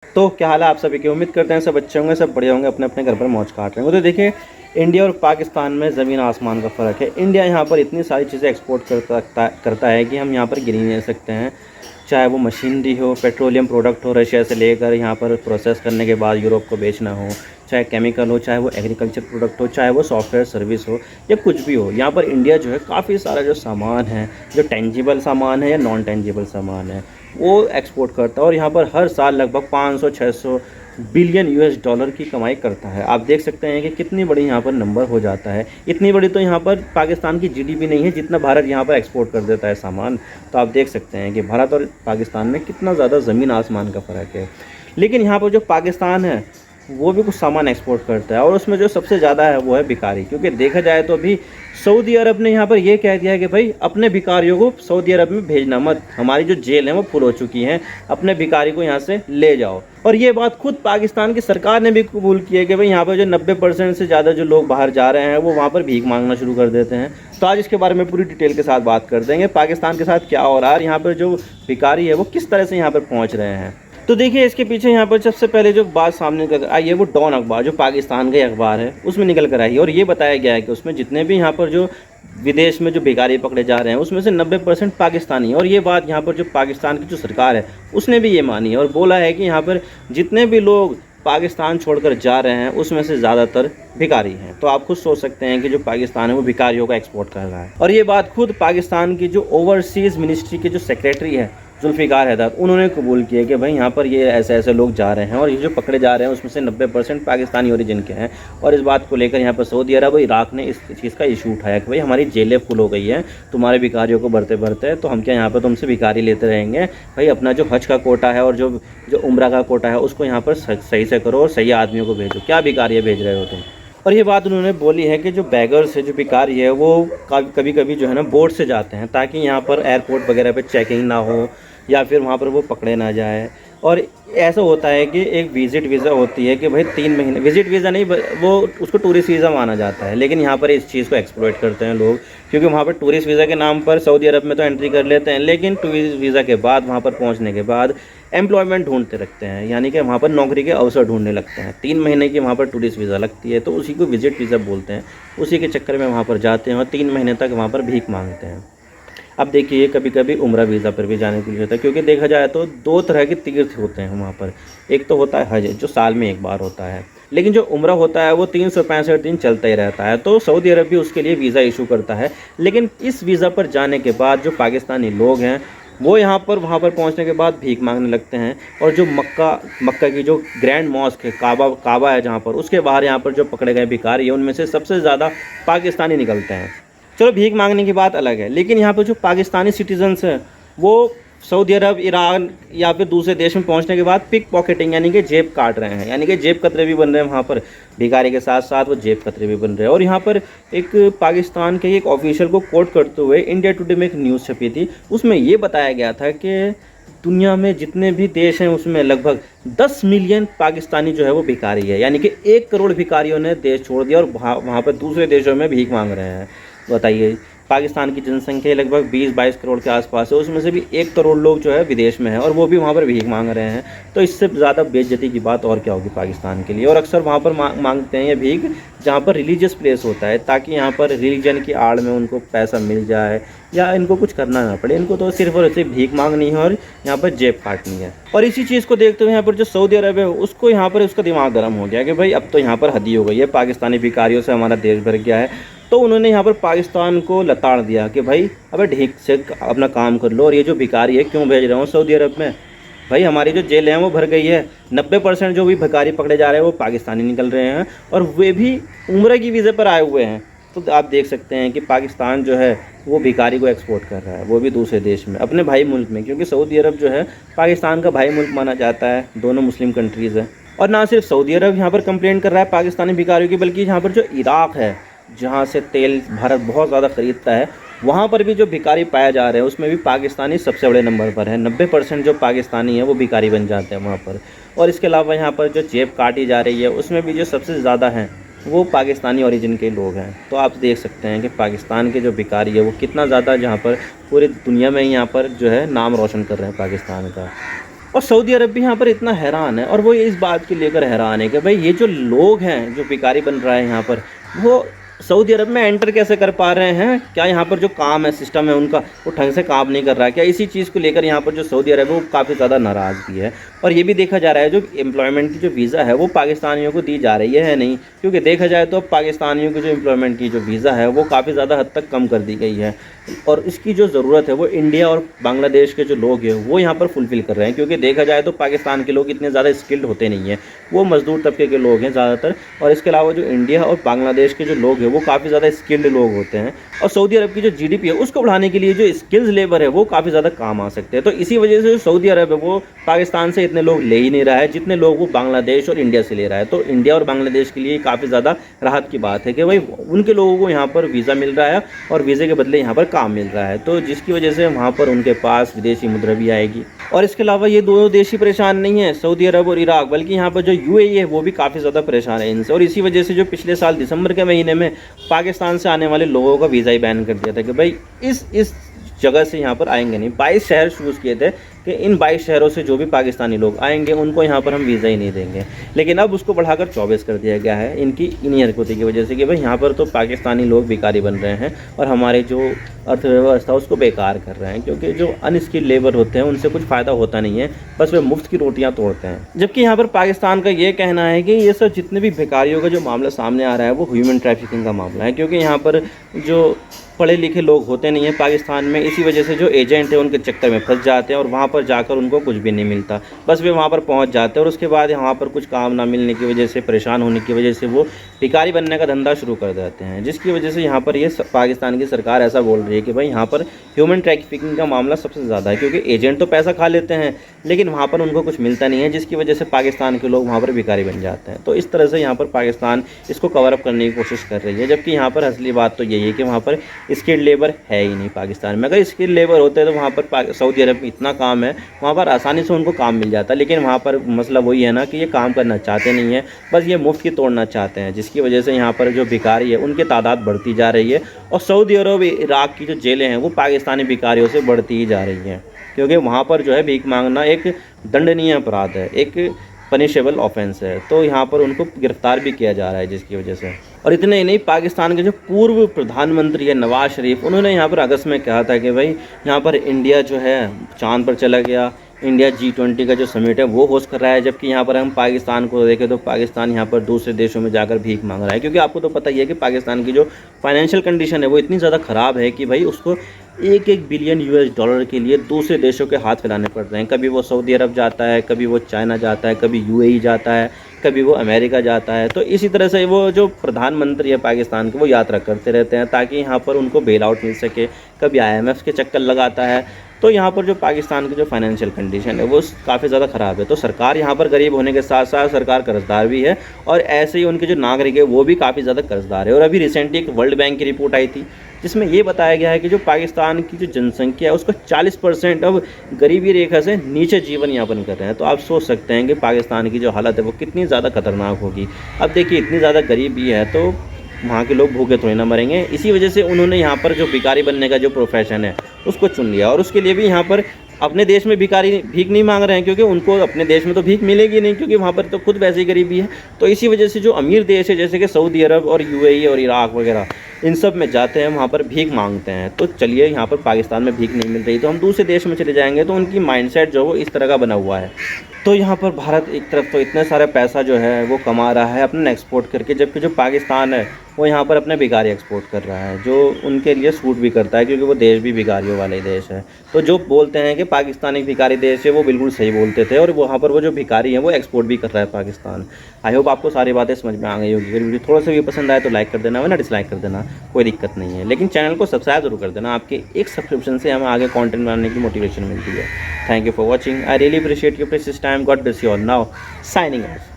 तो क्या हाल है आप सभी की। उम्मीद करते हैं सब अच्छे होंगे, सब बढ़िया होंगे, अपने अपने घर पर मौज काट रहे होंगे। तो देखिए, इंडिया और पाकिस्तान में ज़मीन आसमान का फ़र्क है। इंडिया यहाँ पर इतनी सारी चीज़ें एक्सपोर्ट करता है कि हम यहाँ पर गिन ही नहीं सकते हैं। चाहे वो मशीनरी हो, पेट्रोलियम प्रोडक्ट हो, रशिया से लेकर यहाँ पर प्रोसेस करने के बाद यूरोप को बेचना हो, चाहे केमिकल हो, चाहे वो एग्रीकल्चर प्रोडक्ट हो, चाहे वो सॉफ्टवेयर सर्विस हो, या कुछ भी हो, यहाँ पर इंडिया जो है काफ़ी सारा जो सामान है, जो टेंजिबल सामान है या नॉन टेंजिबल सामान है, वो एक्सपोर्ट करता है। और यहाँ पर हर साल लगभग 500-600 बिलियन यूएस डॉलर की कमाई करता है। आप देख सकते हैं कि कितनी बड़ी यहाँ पर नंबर हो जाता है। इतनी बड़ी तो यहाँ पर पाकिस्तान की जीडीपी नहीं है जितना भारत यहाँ पर एक्सपोर्ट कर देता है सामान। तो आप देख सकते हैं कि भारत और पाकिस्तान में कितना ज़्यादा ज़मीन आसमान का फ़र्क है। लेकिन यहाँ पर जो पाकिस्तान है वो भी कुछ सामान एक्सपोर्ट करता है, और उसमें जो सबसे ज़्यादा है वो है भिखारी। क्योंकि देखा जाए तो अभी सऊदी अरब ने यहाँ पर ये कह दिया है कि भाई अपने भिखारियों को सऊदी अरब में भेजना मत, हमारी जो जेल है वो फुल हो चुकी हैं, अपने भिखारी को यहाँ से ले जाओ। और ये बात खुद पाकिस्तान की सरकार ने भी कबूल की है कि भाई यहाँ पर जो 90% से ज़्यादा जो लोग बाहर जा रहे हैं वो वहाँ पर भीख मांगना शुरू कर देते हैं। तो आज इसके बारे में पूरी डिटेल के साथ बात कर देंगे, पाकिस्तान के साथ क्या हो रहा है, यहाँ पर जो भिखारी है वो किस तरह से यहाँ पर पहुँच रहे हैं। तो देखिए, इसके पीछे यहाँ पर सबसे पहले जो बात सामने कर आई है वो डॉन अखबार, जो पाकिस्तान का अखबार है, उसमें निकल कर आई है। और ये बताया गया है कि उसमें जितने भी यहाँ पर जो विदेश में जो भिखारी पकड़े जा रहे हैं उसमें से 90% पाकिस्तानी है। और ये बात यहाँ पर जो पाकिस्तान की जो सरकार है उसने भी ये मानी है और बोला है कि यहाँ पर जितने भी लोग पाकिस्तान छोड़कर जा रहे हैं उसमें से ज़्यादातर भिखारी हैं। तो आप खुद सोच सकते हैं कि जो पाकिस्तान है वो भिखारियों का एक्सपोर्ट कर रहा है। और ये बात खुद पाकिस्तान की जो ओवरसीज़ मिनिस्ट्री के जो सेक्रेटरी है जुल्फ़िकार हैदर, उन्होंने कबूल किया कि भाई यहाँ पर ये ऐसे ऐसे लोग जा रहे हैं और ये जो पकड़े जा रहे हैं उसमें से 90% पाकिस्तानी ओरिजिन के हैं। और इस बात को लेकर यहाँ पर सऊदी अरब और इराक ने इस चीज़ का इशू उठाया कि भाई हमारी जेलें फुल हो गई हैं तुम्हारे भिखारियों को भरते भरते, तो हम क्या यहाँ पर तुमसे भिखारी लेते रहेंगे। भाई अपना जो हज का कोटा है और जो उम्रा का कोटा है उसको यहाँ पर सही से करो और सही आदमियों को भेजो, क्या भिखारी भेज रहे हो तुम। और ये बात उन्होंने बोली है कि जो बैगर्स है, जो भिखारी है, वो कभी कभी जो है ना बोट से जाते हैं ताकि यहाँ पर एयरपोर्ट वगैरह पे चेकिंग ना हो या फिर वहाँ पर वो पकड़े ना जाए। और ऐसा होता है कि एक विज़िट वीज़ा होती है कि भाई 3 महीने, विज़िट वीज़ा नहीं वो उसको टूरिस्ट वीज़ा माना जाता है। लेकिन यहाँ पर इस चीज़ को एक्सप्लॉइट करते हैं लोग, क्योंकि वहाँ पर टूरिस्ट वीज़ा के नाम पर सऊदी अरब में तो एंट्री कर लेते हैं, लेकिन टूरिस्ट वीज़ा के बाद वहाँ पर पहुँचने के बाद एम्प्लॉयमेंट ढूंढते रखते हैं, यानी कि वहाँ पर नौकरी के अवसर ढूंढने लगते हैं। 3 महीने की वहाँ पर टूरिस्ट वीज़ा लगती है, तो उसी को विज़िट वीज़ा बोलते हैं। उसी के चक्कर में वहाँ पर जाते हैं और 3 महीने तक वहाँ पर भीख मांगते हैं। अब देखिए, कभी कभी उम्रा वीज़ा पर भी जाने के लिए होता है, क्योंकि देखा जाए तो 2 तरह के तीर्थ होते हैं वहाँ पर। एक तो होता है हज, जो साल में एक बार होता है, लेकिन जो उम्रा होता है वो 365 दिन चलता ही रहता है। तो सऊदी अरब भी उसके लिए वीज़ा इशू करता है। लेकिन इस वीज़ा पर जाने के बाद जो पाकिस्तानी लोग हैं वो यहाँ पर वहाँ पर पहुँचने के बाद भीख मांगने लगते हैं। और जो मक्का की जो ग्रैंड मॉस्क है, काबा है जहाँ पर, उसके बाहर यहाँ पर जो पकड़े गए भिखारी है उनमें से सबसे ज़्यादा पाकिस्तानी निकलते हैं। चलो, भीख मांगने की बात अलग है, लेकिन यहाँ पर जो पाकिस्तानी सिटीजन्स हैं वो सऊदी अरब, ईरान या फिर दूसरे देश में पहुँचने के बाद पिक पॉकेटिंग यानी कि जेब काट रहे हैं, यानी कि जेब कतरे भी बन रहे हैं। वहाँ पर भिखारी के साथ साथ वो जेब कतरे भी बन रहे हैं। और यहाँ पर एक पाकिस्तान के एक ऑफिशियल को कोट करते हुए इंडिया टुडे में एक न्यूज़ छपी थी, उसमें ये बताया गया था कि दुनिया में जितने भी देश हैं उसमें लगभग 10 मिलियन पाकिस्तानी जो है वो भिखारी है, यानी कि 1 करोड़ भिखारियों ने देश छोड़ दिया और वहाँ पर दूसरे देशों में भीख मांग रहे हैं। बताइए, पाकिस्तान की जनसंख्या लगभग 20-22 करोड़ के आसपास है, उसमें से भी 1 करोड़ लोग जो है विदेश में हैं और वो भी वहाँ पर भीख मांग रहे हैं। तो इससे ज़्यादा बेइज्जती की बात और क्या होगी पाकिस्तान के लिए। और अक्सर वहाँ पर मांगते हैं ये भीख जहाँ पर रिलीजियस प्लेस होता है, ताकि यहाँ पर रिलीजन की आड़ में उनको पैसा मिल जाए या इनको कुछ करना ना पड़े। इनको तो सिर्फ और सिर्फ भीख मांगनी है और यहाँ पर जेब काटनी है। और इसी चीज़ को देखते हुए यहाँ पर जो सऊदी अरब है उसको यहाँ पर उसका दिमाग गर्म हो गया कि भाई अब तो यहाँ पर हद ही हो गई है, पाकिस्तानी भिखारियों से हमारा देश भर गया है। तो उन्होंने यहाँ पर पाकिस्तान को लताड़ दिया कि भाई अबे ठीक से अपना काम कर लो, और ये जो भिखारी है क्यों भेज रहे हो सऊदी अरब में। भाई हमारी जो जेलें हैं वो भर गई है, 90% जो भी भिखारी पकड़े जा रहे हैं वो पाकिस्तानी निकल रहे हैं और वे भी उम्र की वीज़े पर आए हुए हैं। तो आप देख सकते हैं कि पाकिस्तान जो है वो भिखारी को एक्सपोर्ट कर रहा है, वो भी दूसरे देश में, अपने भाई मुल्क में, क्योंकि सऊदी अरब जो है पाकिस्तान का भाई मुल्क माना जाता है, दोनों मुस्लिम कंट्रीज़ है। और ना सिर्फ सऊदी अरब यहाँ पर कंप्लेंट कर रहा है पाकिस्तानी भिखारियों की, बल्कि यहाँ पर जो इराक़ है जहाँ से तेल भारत बहुत ज़्यादा ख़रीदता है, वहाँ पर भी जो भिखारी पाए जा रहे हैं उसमें भी पाकिस्तानी सबसे बड़े नंबर पर है। 90% जो पाकिस्तानी है वो भिखारी बन जाते हैं वहाँ पर। और इसके अलावा यहाँ पर जो जेब काटी जा रही है उसमें भी जो सबसे ज़्यादा हैं वो पाकिस्तानी ओरिजिन के लोग हैं। तो आप देख सकते हैं कि पाकिस्तान के जो भिखारी है वो कितना ज़्यादा जहाँ पर पूरी दुनिया में यहाँ पर जो है नाम रोशन कर रहे हैं पाकिस्तान का। और सऊदी अरब भी यहाँ पर इतना हैरान है, और वो इस बात को लेकर हैरान है कि भाई ये जो लोग हैं जो भिखारी बन रहा है यहाँ पर, वो सऊदी अरब में एंटर कैसे कर पा रहे हैं? क्या यहाँ पर जो काम है, सिस्टम है उनका, वो ढंग से काम नहीं कर रहा है क्या? इसी चीज़ को लेकर यहाँ पर जो सऊदी अरब है वो काफ़ी ज़्यादा नाराज़ भी है। और ये भी देखा जा रहा है जो एम्प्लॉयमेंट की जो वीज़ा है वो पाकिस्तानियों को दी जा रही है नहीं, क्योंकि देखा जाए तो अब पाकिस्तानियों की जो एम्प्लॉयमेंट की जो वीज़ा है वो काफ़ी ज़्यादा हद तक कम कर दी गई है, और इसकी जो ज़रूरत है वो इंडिया और बांग्लादेश के जो लोग हैं वो यहाँ पर फुलफ़िल कर रहे हैं। क्योंकि देखा जाए तो पाकिस्तान के लोग इतने ज़्यादा स्किल्ड होते नहीं हैं, वो मज़दूर तबके के लोग हैं ज़्यादातर, और इसके अलावा जो इंडिया और बांग्लादेश के जो लोग हैं वो काफ़ी ज़्यादा स्किल्ड लोग होते हैं। और सऊदी अरब की जो जीडीपी है उसको बढ़ाने के लिए जो स्किल्स लेबर है वो काफ़ी ज़्यादा काम आ सकते हैं। तो इसी वजह से जो सऊदी अरब है वो पाकिस्तान से इतने लोग ले ही नहीं रहा है जितने लोग वो बांग्लादेश और इंडिया से ले रहा है। तो इंडिया और बांग्लादेश के लिए काफ़ी ज़्यादा राहत की बात है कि भाई उनके लोगों को यहाँ पर वीज़ा मिल रहा है और वीज़े के बदले यहाँ पर काम मिल रहा है, तो जिसकी वजह से वहाँ पर उनके पास विदेशी मुद्रा भी आएगी। और इसके अलावा ये दोनों देश ही परेशान नहीं है, सऊदी अरब और इराक, बल्कि यहाँ पर जो यूएई है वो भी काफ़ी ज़्यादा परेशान है इनसे। और इसी वजह से जो पिछले साल दिसंबर के महीने में पाकिस्तान से आने वाले लोगों का वीज़ा ही बैन कर दिया था कि भाई इस जगह से यहाँ पर आएंगे नहीं। 22 शहर चूज़ किए थे कि इन 22 शहरों से जो भी पाकिस्तानी लोग आएंगे उनको यहाँ पर हम वीज़ा ही नहीं देंगे, लेकिन अब उसको बढ़ाकर 24 कर दिया गया है इन्हीं हरकतों की वजह से कि भाई यहाँ पर तो पाकिस्तानी लोग भिखारी बन रहे हैं और हमारे जो अर्थव्यवस्था उसको बेकार कर रहे हैं, क्योंकि जो अनस्किल्ड लेबर होते हैं उनसे कुछ फ़ायदा होता नहीं है, बस वे मुफ्त की रोटियाँ तोड़ते हैं। जबकि यहाँ पर पाकिस्तान का ये कहना है कि ये सब जितने भी भिखारियों का जो मामला सामने आ रहा है वो ह्यूमन ट्रैफिकिंग का मामला है, क्योंकि यहाँ पर जो पढ़े लिखे लोग होते नहीं हैं पाकिस्तान में, इसी वजह से जो एजेंट है उनके चक्कर में फंस जाते हैं और वहाँ पर जाकर उनको कुछ भी नहीं मिलता, बस वे वहाँ पर पहुँच जाते हैं और उसके बाद वहाँ पर कुछ काम ना मिलने की वजह से, परेशान होने की वजह से वो भिखारी बनने का धंधा शुरू कर देते हैं, जिसकी वजह से यहाँ पर ये पाकिस्तान की सरकार ऐसा बोल रही है कि भाई यहाँ पर ह्यूमन ट्रैफिकिंग का मामला सबसे ज़्यादा है, क्योंकि एजेंट तो पैसा खा लेते हैं लेकिन वहाँ पर उनको कुछ मिलता नहीं है, जिसकी वजह से पाकिस्तान के लोग वहाँ पर भिखारी बन जाते हैं। तो इस तरह से यहाँ पर पाकिस्तान इसको कवर अप करने की कोशिश कर रही है, जबकि यहाँ पर असली बात तो यही है कि वहाँ पर स्किल्ड लेबर है ही नहीं पाकिस्तान में। अगर स्किल्ड लेबर होते तो वहाँ पर सऊदी अरब में इतना काम है, वहाँ पर आसानी से उनको काम मिल जाता, लेकिन वहाँ पर मसला वही है ना कि ये काम करना चाहते नहीं है, बस ये मुफ्त की तोड़ना चाहते हैं, जिसकी वजह से यहाँ पर जो भिखारी है उनकी तादाद बढ़ती जा रही है और सऊदी अरब इराक की जो जेलें हैं वो पाकिस्तानी भिखारियों से बढ़ती ही जा रही हैं, क्योंकि वहाँ पर जो है भीख मांगना एक दंडनीय अपराध है, एक पनिशेबल ऑफेंस है, तो यहाँ पर उनको गिरफ्तार भी किया जा रहा है जिसकी वजह से। और इतने ही नहीं, पाकिस्तान के जो पूर्व प्रधानमंत्री है नवाज शरीफ, उन्होंने यहाँ पर अगस्त में कहा था कि भाई यहाँ पर इंडिया जो है चांद पर चला गया, इंडिया G20 का जो समिट है वो होस्ट कर रहा है, जबकि यहाँ पर हम पाकिस्तान को देखें तो पाकिस्तान यहाँ पर दूसरे देशों में जाकर भीख मांग रहा है, क्योंकि आपको तो पता ही है कि पाकिस्तान की जो फाइनेंशियल कंडीशन है वो इतनी ज़्यादा ख़राब है कि भाई उसको $1 बिलियन US के लिए दूसरे देशों के हाथ फैलाने पड़ रहे हैं। कभी वो सऊदी अरब जाता है, कभी वो चाइना जाता है, कभी UAE जाता है, कभी वो अमेरिका जाता है। तो इसी तरह से वो जो प्रधानमंत्री है पाकिस्तान के वो यात्रा करते रहते हैं ताकि यहाँ पर उनको बेल आउट मिल सके, कभी IMF के चक्कर लगाता है। तो यहाँ पर जो पाकिस्तान की जो फाइनेंशियल कंडीशन है वो काफ़ी ज़्यादा ख़राब है। तो सरकार यहाँ पर गरीब होने के साथ साथ सरकार कर्जदार भी है, और ऐसे ही उनके जो नागरिक है वो भी काफ़ी ज़्यादा कर्जदार है। और अभी रिसेंटली एक वर्ल्ड बैंक की रिपोर्ट आई थी जिसमें ये बताया गया है कि जो पाकिस्तान की जो जनसंख्या है उसका 40% अब गरीबी रेखा से नीचे जीवन यापन कर रहे हैं। तो आप सोच सकते हैं कि पाकिस्तान की जो हालत है वो कितनी ज़्यादा खतरनाक होगी। अब देखिए इतनी ज़्यादा गरीबी है तो वहाँ के लोग भूखे थोड़ी ना मरेंगे। इसी वजह से उन्होंने यहाँ पर जो भिखारी बनने का जो प्रोफेशन है उसको चुन लिया, और उसके लिए भी यहाँ पर अपने देश में भिखारी भीख नहीं मांग रहे हैं, क्योंकि उनको अपने देश में तो भीख मिलेगी नहीं, क्योंकि वहाँ पर तो खुद वैसी गरीबी है। तो इसी वजह से जो अमीर देश है जैसे कि सऊदी अरब और UAE और इराक वगैरह, इन सब में जाते हैं, वहाँ पर भीख मांगते हैं। तो चलिए यहाँ पर पाकिस्तान में भीख नहीं मिल रही तो हम दूसरे देश में चले जाएंगे, तो उनकी माइंडसेट जो वो इस तरह का बना हुआ है। तो यहाँ पर भारत एक तरफ तो इतने सारे पैसा जो है वो कमा रहा है अपने एक्सपोर्ट करके, जबकि जो पाकिस्तान है वो यहाँ पर अपने भिखारी एक्सपोर्ट कर रहा है, जो उनके लिए सूट भी करता है, क्योंकि वो देश भी भिखारियों वाला ही देश है। तो जो बोलते हैं कि पाकिस्तान एक भिखारी देश है वो बिल्कुल सही बोलते थे, और वहाँ पर वो जो भिखारी है वो एक्सपोर्ट भी कर रहा है पाकिस्तान। आई होप आपको सारी बातें समझ में आ गई होगी। अगर वीडियो थोड़ा सा भी पसंद आए तो लाइक कर देना, वरना डिसलाइक कर देना, कोई दिक्कत नहीं है, लेकिन चैनल को सब्सक्राइब जरूर कर देना। आपके एक सब्सक्रिप्शन से हमें आगे कॉन्टेंट बनाने की मोटिवेशन मिलती है। Thank you for watching, I really appreciate your precious time. God bless you all. Now signing off.